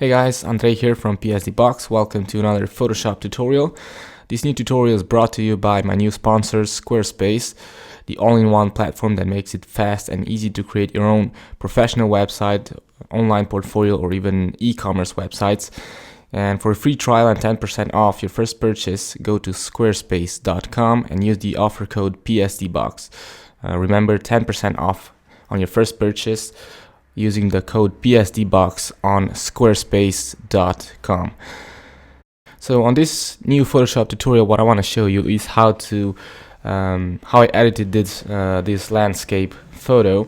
Hey guys, Andrei here from PSDBox. Welcome to another Photoshop tutorial. This new tutorial is brought to you by my new sponsor, Squarespace, the all-in-one platform that makes it fast and easy to create your own professional website, online portfolio, or even e-commerce websites. And for a free trial and 10% off your first purchase, go to squarespace.com and use the offer code PSDBox. Remember, 10% off on your first purchase using the code PSDBox on squarespace.com. So on this new Photoshop tutorial, what I want to show you is how I edited this landscape photo.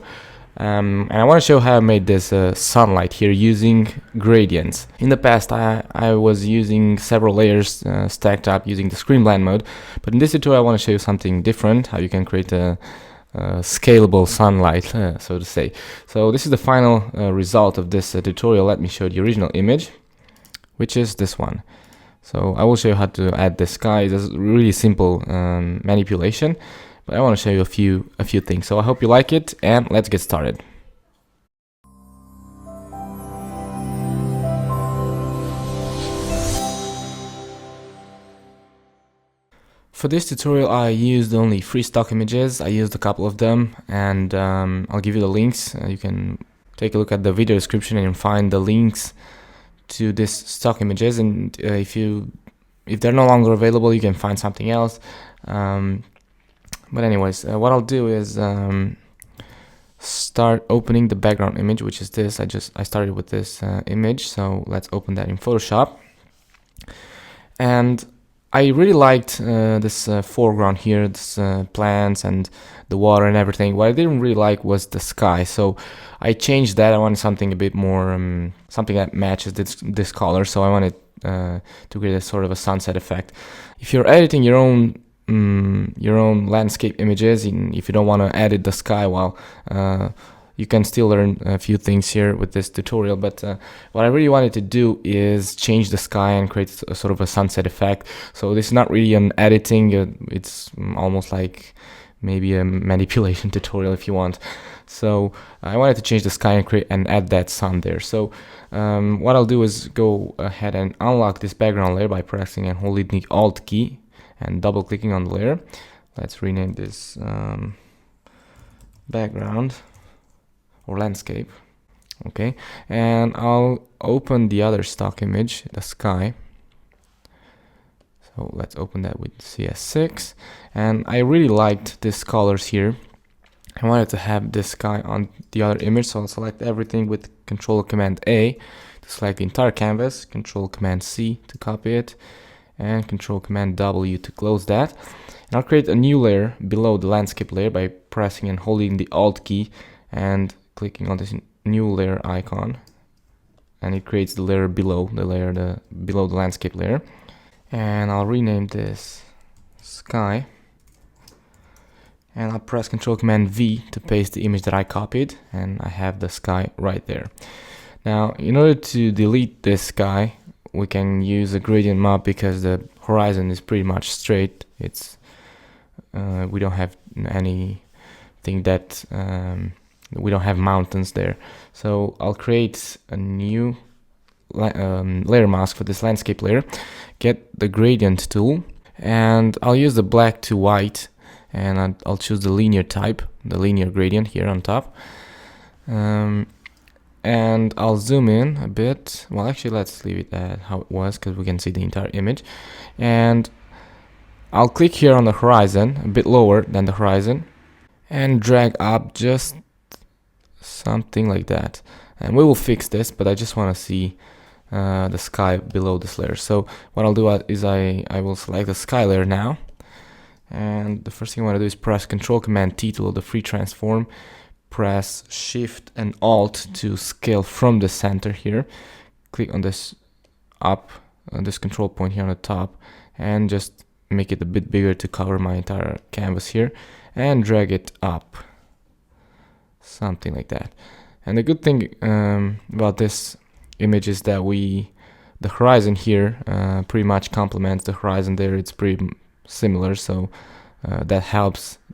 And I want to show how I made this sunlight here using gradients. In the past, I was using several layers stacked up using the screen blend mode, but in this tutorial I want to show you something different, how you can create a scalable sunlight, so to say. So this is the final result of this tutorial. Let me show the original image, which is this one. So I will show you how to add the sky. It's a really simple manipulation, but I want to show you a few things. So I hope you like it, and let's get started. For this tutorial I used only 3 stock images. I used a couple of them, and I'll give you the links. You can take a look at the video description and find the links to these stock images, and if they're no longer available, you can find something else. But anyways, what I'll do is start opening the background image, which is this. I started with this image, so let's open that in Photoshop. And I really liked this foreground here, this plants and the water and everything. What I didn't really like was the sky, so I changed that. I wanted something a bit more, something that matches this color, so I wanted to create a sort of a sunset effect. If you're editing your own landscape images, if you don't want to edit the sky, well, you can still learn a few things here with this tutorial, but what I really wanted to do is change the sky and create a sort of a sunset effect. So this is not really an editing, it's almost like maybe a manipulation tutorial if you want. So I wanted to change the sky and add that sun there. So what I'll do is go ahead and unlock this background layer by pressing and holding the Alt key and double clicking on the layer. Let's rename this background or landscape. Okay, and I'll open the other stock image, the sky. So let's open that with CS6, and I really liked these colors here. I wanted to have this sky on the other image, so I'll select everything with Control Command A to select the entire canvas, Control Command C to copy it, and Control Command W to close that. And I'll create a new layer below the landscape layer by pressing and holding the Alt key and clicking on this new layer icon, and it creates the layer below below the landscape layer. And I'll rename this sky, and I'll press Control Command V to paste the image that I copied, and I have the sky right there. Now, in order to delete this sky, we can use a gradient map because the horizon is pretty much straight. It's we don't have anything that we don't have mountains there. So I'll create a new layer mask for this landscape layer, get the gradient tool, and I'll use the black to white, and I'll choose the linear type, the linear gradient here on top. And I'll zoom in a bit. Well, actually, let's leave it at how it was because we can see the entire image. And I'll click here on the horizon, a bit lower than the horizon, and drag up just something like that. And we will fix this, but I just want to see the sky below this layer. So what I'll do is I will select the sky layer now, and the first thing I want to do is press Control Command T to load the free transform, press Shift and Alt to scale from the center here, click on this this control point here on the top, and just make it a bit bigger to cover my entire canvas here, and drag it up, something like that. And the good thing about this image is that the horizon here pretty much complements the horizon there. It's pretty similar, so that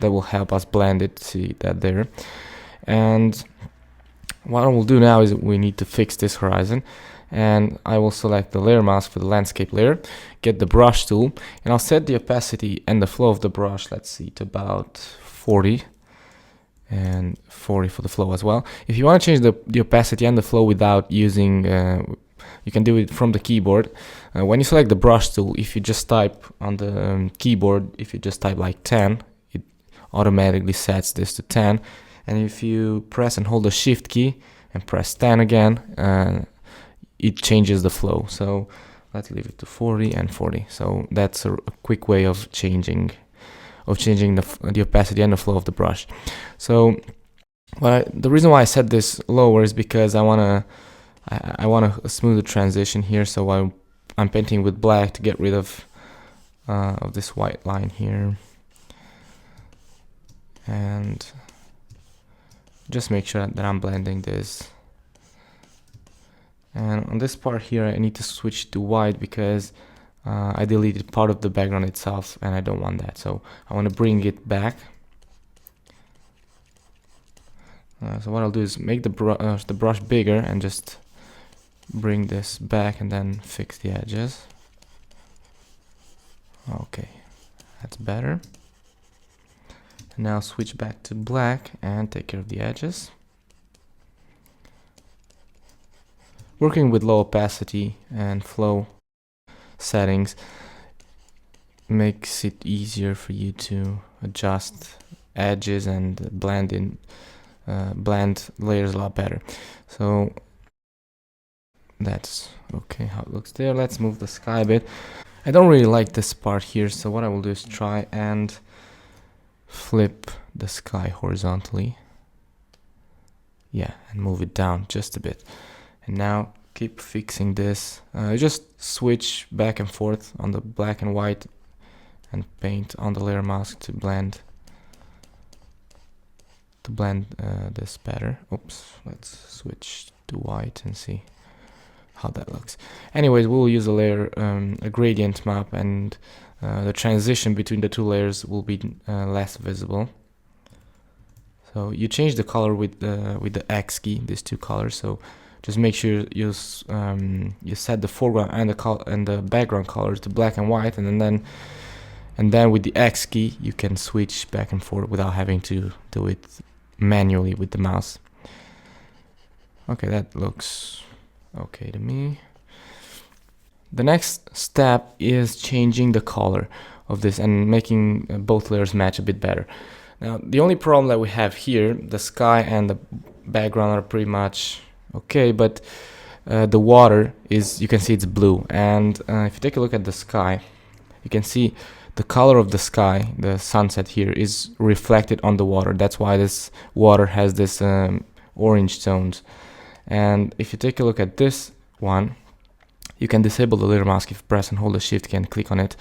will help us blend it, see that there. And what I will do now is we need to fix this horizon, and I will select the layer mask for the landscape layer, get the brush tool, and I'll set the opacity and the flow of the brush, let's see, to about 40, and 40 for the flow as well. If you want to change the opacity and the flow without using, you can do it from the keyboard. When you select the brush tool, if you just type on the keyboard, if you just type like 10, it automatically sets this to 10. And if you press and hold the shift key and press 10 again, it changes the flow. So let's leave it to 40 and 40. So that's a quick way of changing the opacity and the flow of the brush. So the reason why I set this lower is because I want a smoother transition here. So I'm painting with black to get rid of this white line here, and just make sure that I'm blending this. And on this part here, I need to switch to white because I deleted part of the background itself, and I don't want that. So I want to bring it back. So what I'll do is make the brush bigger and just bring this back and then fix the edges. Okay, that's better. And now switch back to black and take care of the edges. Working with low opacity and flow settings makes it easier for you to adjust edges and blend layers a lot better. So that's okay how it looks there. Let's move the sky a bit. I don't really like this part here, so what I will do is try and flip the sky horizontally. Yeah, and move it down just a bit. And now keep fixing this. Just switch back and forth on the black and white and paint on the layer mask to blend this better. Oops, let's switch to white and see how that looks. Anyways, we'll use a gradient map, and the transition between the two layers will be less visible. So you change the color with the X key, these two colors. So just make sure you set the foreground and the background colors to black and white, and then with the X key you can switch back and forth without having to do it manually with the mouse. Okay, that looks okay to me. The next step is changing the color of this and making both layers match a bit better. Now, the only problem that we have here, the sky and the background are pretty much okay, but the water is, you can see it's blue, and if you take a look at the sky, you can see the color of the sky, the sunset here, is reflected on the water. That's why this water has this orange tones. And if you take a look at this one, you can disable the layer mask if you press and hold the shift key and click on it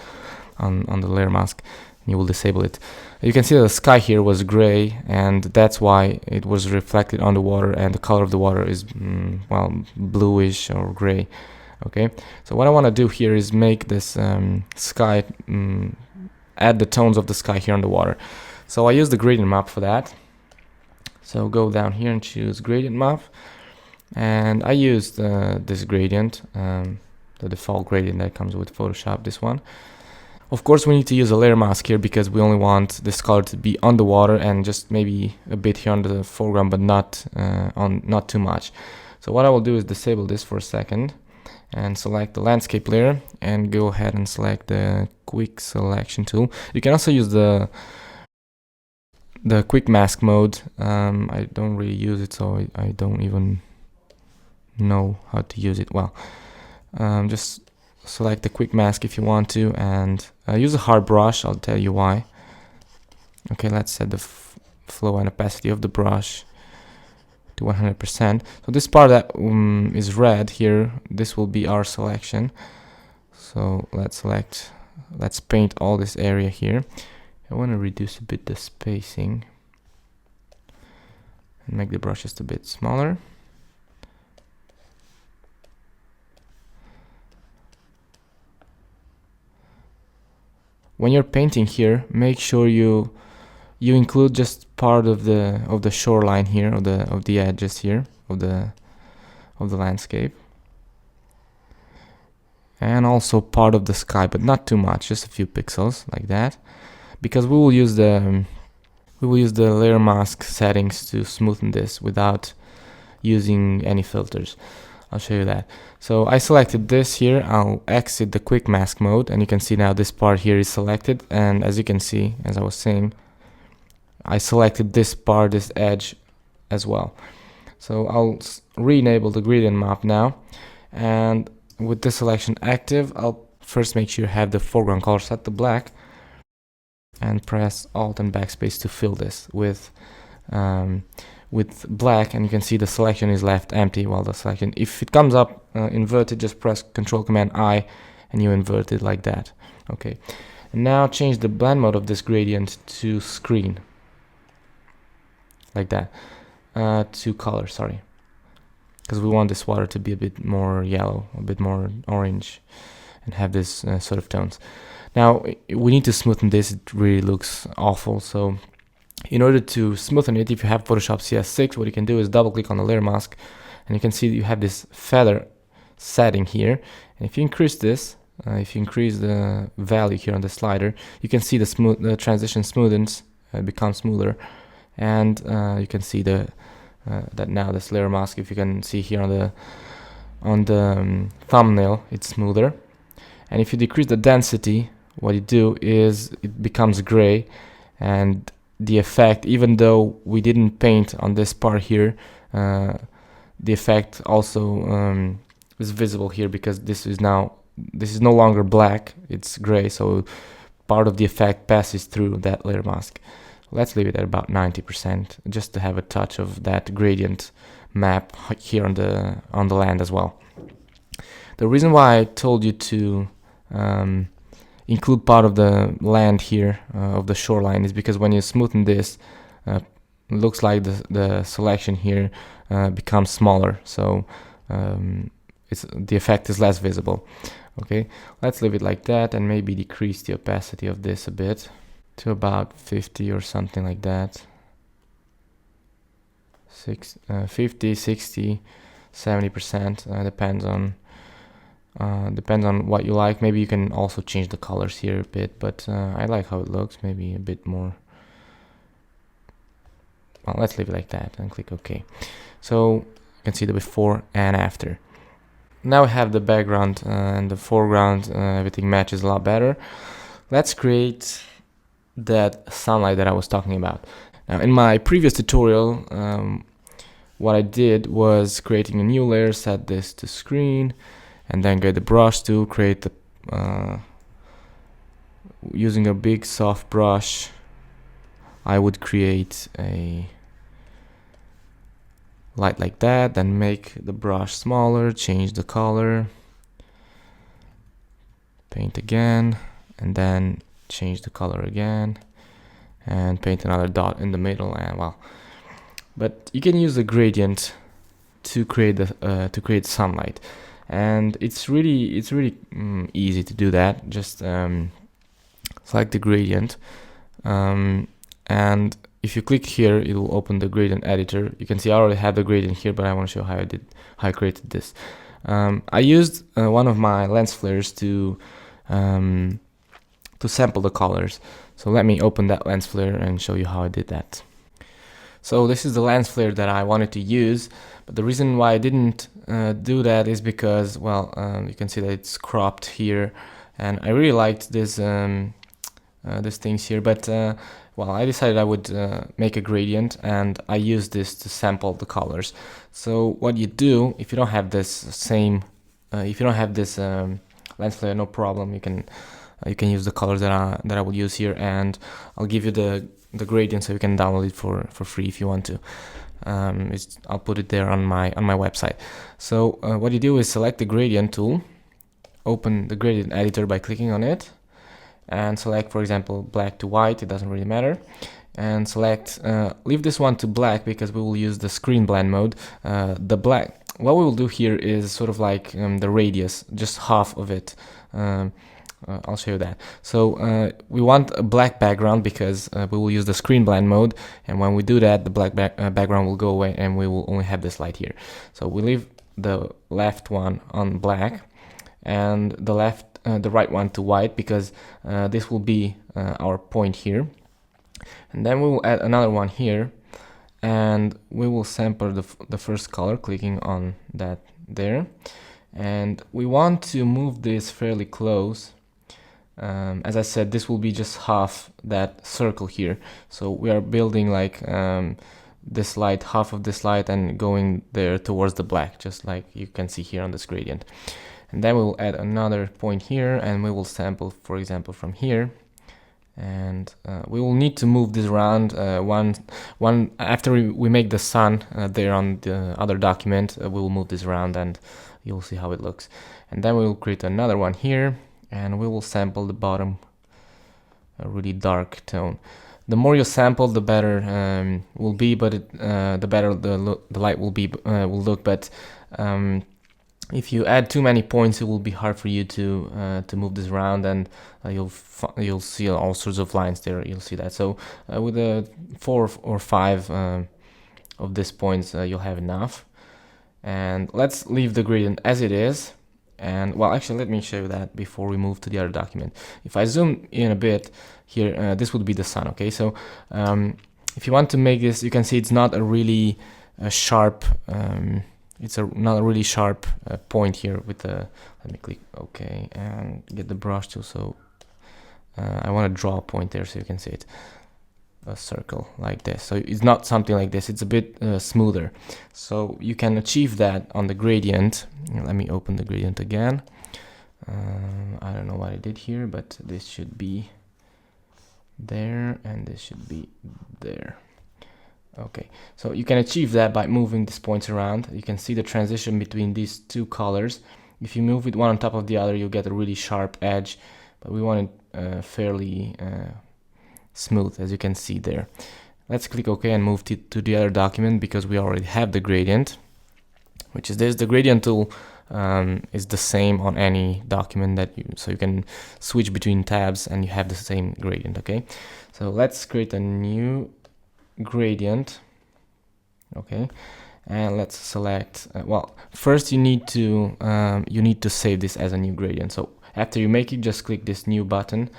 on the layer mask, and you will disable it. You can see that the sky here was gray, and that's why it was reflected on the water, and the color of the water is well, bluish or gray. Okay, so what I want to do here is make this sky, add the tones of the sky here on the water. So I use the gradient map for that. So go down here and choose gradient map, and I used this gradient, the default gradient that comes with Photoshop, this one. Of course, we need to use a layer mask here because we only want this color to be on the water and just maybe a bit here on the foreground, but not too much. So what I will do is disable this for a second and select the landscape layer and go ahead and select the quick selection tool. You can also use the quick mask mode. I don't really use it, so I don't even know how to use it well. Just select the quick mask if you want to, and use a hard brush. I'll tell you why. Okay, let's set the flow and opacity of the brush to 100%. So this part that is red here, this will be our selection. So let's paint all this area here. I want to reduce a bit the spacing and make the brush just a bit smaller. When you're painting here, make sure you include just part of the shoreline here, of the edges here of the landscape. and also part of the sky, but not too much, just a few pixels like that, because we will use the layer mask settings to smoothen this without using any filters. I'll show you that. So I selected this here. I'll exit the quick mask mode, and you can see now this part here is selected, and as you can see, as I was saying, I selected this part, this edge as well. So I'll re-enable the gradient map now, and with this selection active, I'll first make sure you have the foreground color set to black, and press Alt and Backspace to fill this with black, and you can see the selection is left empty while the selection, if it comes up inverted, just press Control Command I and you invert it like that. Okay, and now change the blend mode of this gradient to screen like that, to color, sorry, because we want this water to be a bit more yellow, a bit more orange, and have this sort of tones. Now we need to smoothen this. It really looks awful, so in order to smoothen it, if you have Photoshop CS6, what you can do is double click on the layer mask, and you can see that you have this feather setting here, and if you increase this, if you increase the value here on the slider, you can see the transition smoothens, becomes smoother, and you can see that now this layer mask, if you can see here on the thumbnail, it's smoother. And if you decrease the density, what you do is it becomes gray, and the effect, even though we didn't paint on this part here, the effect also is visible here, because this is no longer black, it's gray, so part of the effect passes through that layer mask. Let's leave it at about 90%, just to have a touch of that gradient map here on the land as well. The reason why I told you to include part of the land here, of the shoreline, is because when you smoothen this, looks like the selection here becomes smaller, so the effect is less visible. Okay, let's leave it like that, and maybe decrease the opacity of this a bit to about 50 or something like that. 50, 60, 70%, depends on what you like. Maybe you can also change the colors here a bit, but I like how it looks. Maybe a bit more. Well, let's leave it like that and click OK. So you can see the before and after. Now we have the background and the foreground, everything matches a lot better. Let's create that sunlight that I was talking about. Now in my previous tutorial, what I did was creating a new layer, set this to screen, and then get the brush tool, create the using a big soft brush, I would create a light like that, then make the brush smaller, change the color, paint again, and then change the color again, and paint another dot in the middle, and well, but you can use the gradient to create the sunlight. And it's really easy to do that. Just select the gradient, and if you click here, it will open the gradient editor. You can see I already have the gradient here, but I want to show how I created this. I used one of my lens flares to sample the colors. So let me open that lens flare and show you how I did that. So this is the lens flare that I wanted to use, but the reason why I didn't do that is because, well, you can see that it's cropped here, and I really liked this these things here, but well, I decided I would make a gradient, and I use this to sample the colors. So what you do, if you don't have this same, if you don't have this lens flare, no problem. You can use the colors that I will use here, and I'll give you the gradient so you can download it for free if you want to. I'll put it there on my website. So what you do is select the gradient tool, open the gradient editor by clicking on it, and select, for example, black to white. It doesn't really matter, and select leave this one to black because we will use the screen blend mode. The black, what we will do here is sort of like the radius, just half of it. I'll show you that. So we want a black background because we will use the screen blend mode, and when we do that, the black background will go away and we will only have this light here. So we leave the left one on black, and the right one to white, because this will be our point here. And then we will add another one here, and we will sample the first color, clicking on that there. And we want to move this fairly close. As I said, this will be just half that circle here. So we are building like this light, half of this light, and going there towards the black, just like you can see here on this gradient. And then we will add another point here, and we will sample, for example, from here. And we will need to move this around one after we make the sun there on the other document. We will move this around, and you'll see how it looks. And then we will create another one here, and we will sample the bottom a really dark tone. The more you sample, the better will be, but the better the light will be will look. But if you add too many points, it will be hard for you to move this around, and you'll see all sorts of lines there. You'll see that. So with 4 or 5 of these points, you'll have enough. And let's leave the gradient as it is. And well, actually, let me show you that before we move to the other document. If I zoom in a bit here, this would be the sun. Okay, so if you want to make this, you can see it's not a really sharp. Not a really sharp point here with the. Let me click OK and get the brush tool. So I want to draw a point there so you can see it. A circle like this. So it's not something like this. It's a bit smoother. So you can achieve that on the gradient. Let me open the gradient again. I don't know what I did here, but this should be there, and this should be there. Okay, so you can achieve that by moving these points around. You can see the transition between these two colors. If you move it one on top of the other, you'll get a really sharp edge, but we want it fairly smooth, as you can see there. Let's click OK and move to the other document, because we already have the gradient, which is this. The gradient tool is the same on any document that so you can switch between tabs and you have the same gradient. Okay, so let's create a new gradient. Okay, and let's select well, first you need to save this as a new gradient. So after you make it, just click this new button.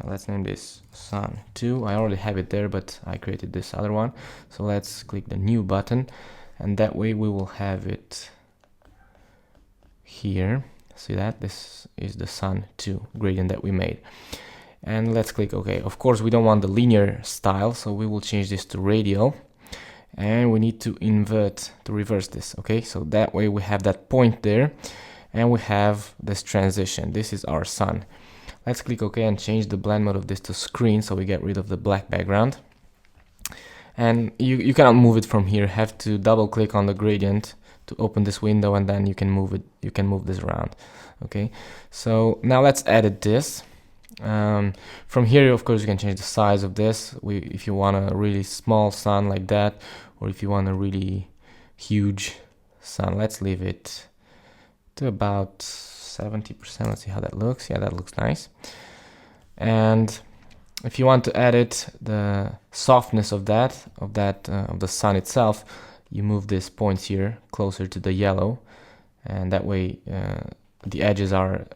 Let's name this Sun 2. I already have it there, but I created this other one. So let's click the new button, and that way we will have it here. See that? This is the Sun 2 gradient that we made. And let's click OK. Of course, we don't want the linear style, so we will change this to radial. And we need to reverse this. Okay, so that way we have that point there, and we have this transition. This is our sun. Let's click OK and change the blend mode of this to screen, so we get rid of the black background. And you cannot move it from here. You have to double click on the gradient to open this window, and then you can move it. You can move this around. Okay, so now let's edit this. From here, of course, you can change the size of this. If you want a really small sun like that, or if you want a really huge sun, let's leave it to about 70%. Let's see how that looks. Yeah, that looks nice. And if you want to edit the softness of the sun itself, you move these points here closer to the yellow, and that way the edges are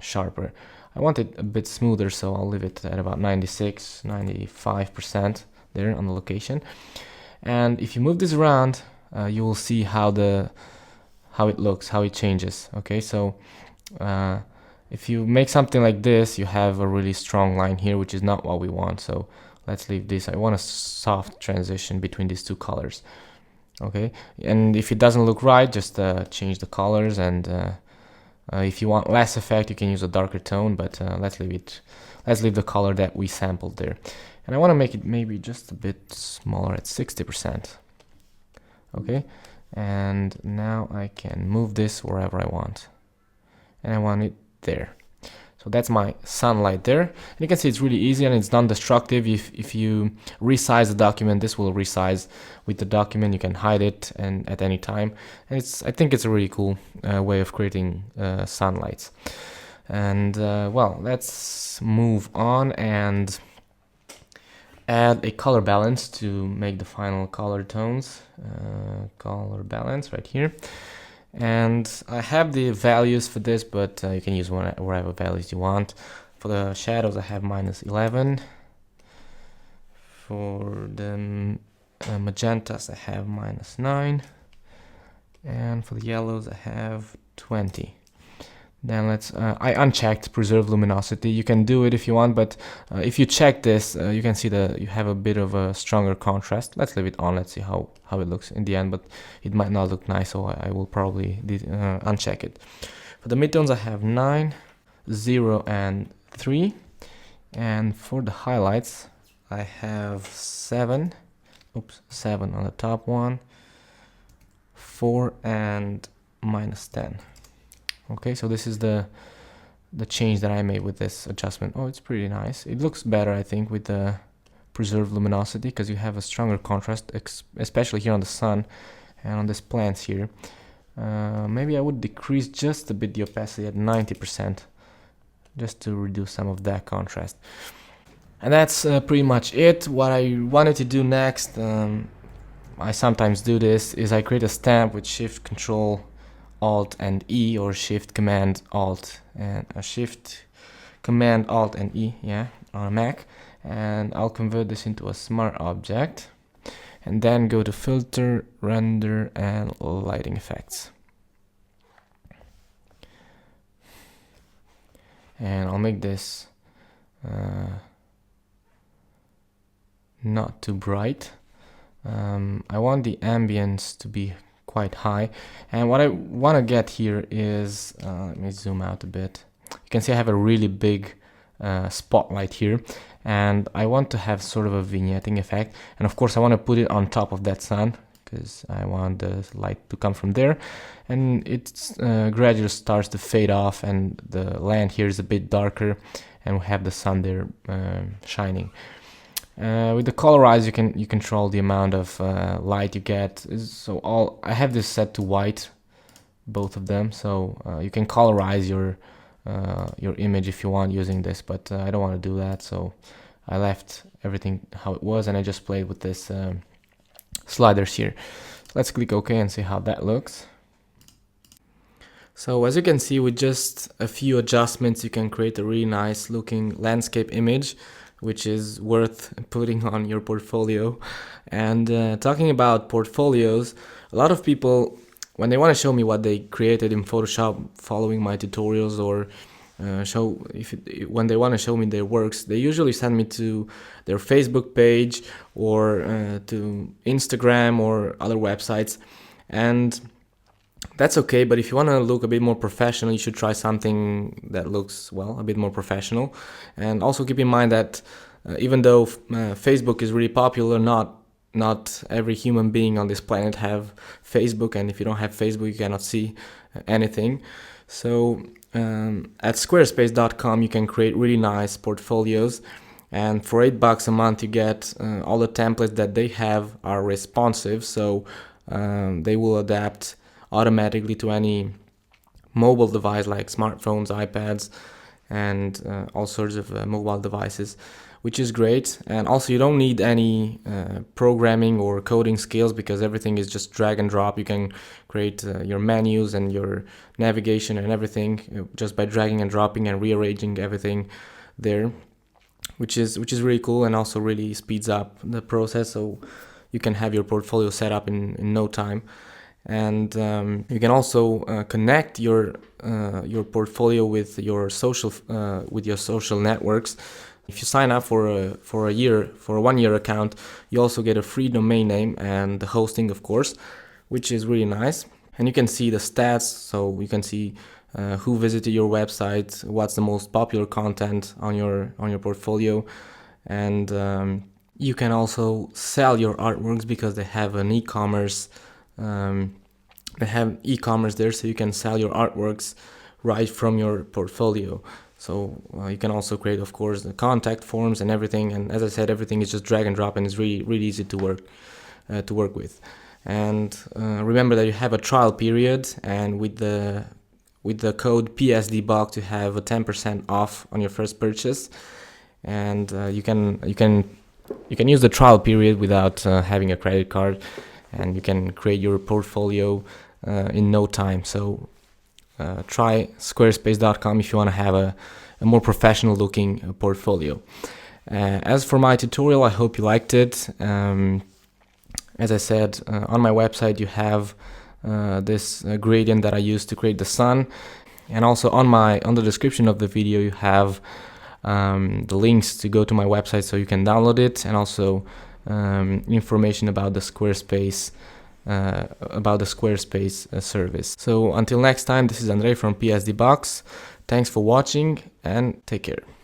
sharper. I want it a bit smoother, so I'll leave it at about 95% there on the location. And if you move this around, you will see how it looks, how it changes. Okay, so if you make something like this, you have a really strong line here, which is not what we want. So let's leave this. I want a soft transition between these two colors. Okay, and if it doesn't look right, just change the colors, and if you want less effect, you can use a darker tone, but let's leave the color that we sampled there. And I want to make it maybe just a bit smaller at 60%. Okay, and now I can move this wherever I want, and I want it there. So that's my sunlight there. And you can see it's really easy and it's non-destructive. If you resize the document, this will resize with the document. You can hide it and at any time. And I think it's a really cool way of creating sunlights. And well, let's move on and add a color balance to make the final color tones. Color balance right here. And I have the values for this, but you can use whatever values you want. For the shadows, I have -11. For the magentas, I have -9. And for the yellows, I have 20. Then I unchecked preserve luminosity. You can do it if you want, but if you check this, you can see that you have a bit of a stronger contrast. Let's leave it on. Let's see how it looks in the end, but it might not look nice, so I will probably uncheck it. For the midtones, I have 9, 0, and 3. And for the highlights, I have 7. Oops, 7 on the top one, 4, and -10. Okay, so this is the change that I made with this adjustment. Oh, it's pretty nice. It looks better, I think, with the preserved luminosity, because you have a stronger contrast, especially here on the sun and on these plants here. Maybe I would decrease just a bit the opacity at 90%, just to reduce some of that contrast. And that's pretty much it. What I wanted to do next, I sometimes do this, is I create a stamp with Shift, Control, Alt and E, or Shift Command Alt and Shift Command Alt and E, yeah, on a Mac, and I'll convert this into a smart object, and then go to Filter, Render, and Lighting Effects, and I'll make this not too bright. I want the ambience to be quite high, and what I want to get here is let me zoom out a bit. You can see I have a really big spotlight here, and I want to have sort of a vignetting effect, and of course I want to put it on top of that sun, because I want the light to come from there, and it gradually starts to fade off, and the land here is a bit darker, and we have the sun there shining. With the colorize, you control the amount of light you get. So I have this set to white, both of them. So you can colorize your image if you want using this, but I don't want to do that. So I left everything how it was, and I just played with this sliders here. Let's click OK and see how that looks. So as you can see, with just a few adjustments, you can create a really nice looking landscape image, which is worth putting on your portfolio. And talking about portfolios, a lot of people, when they want to show me what they created in Photoshop following my tutorials, or when they want to show me their works, they usually send me to their Facebook page or to Instagram or other websites. And that's okay, but if you want to look a bit more professional, you should try something that looks, well, a bit more professional. And also keep in mind that even though Facebook is really popular, not every human being on this planet have Facebook, and if you don't have Facebook, you cannot see anything. So at squarespace.com you can create really nice portfolios, and for $8 a month you get all the templates that they have are responsive, so they will adapt automatically to any mobile device like smartphones, iPads, and all sorts of mobile devices, which is great. And also you don't need any programming or coding skills, because everything is just drag and drop. You can create your menus and your navigation and everything just by dragging and dropping and rearranging everything there, which is really cool, and also really speeds up the process, so you can have your portfolio set up in no time. And you can also connect your portfolio with your social networks. If you sign up for a 1-year account, you also get a free domain name and the hosting, of course, which is really nice. And you can see the stats, so you can see who visited your website, what's the most popular content on your portfolio, and you can also sell your artworks, because they have an e-commerce. They have e-commerce there, so you can sell your artworks right from your portfolio. So you can also create, of course, the contact forms and everything. And as I said, everything is just drag and drop, and it's really easy to work with. And remember that you have a trial period, and with the code PSDBox you have a 10% off on your first purchase. And you can use the trial period without having a credit card, and you can create your portfolio in no time. So try squarespace.com if you want to have a more professional looking portfolio. As for my tutorial, I hope you liked it. As I said, on my website you have this gradient that I used to create the sun, and also on the description of the video you have the links to go to my website so you can download it, and also information about the Squarespace service. So until next time, this is Andrei from PSD Box. Thanks for watching and take care.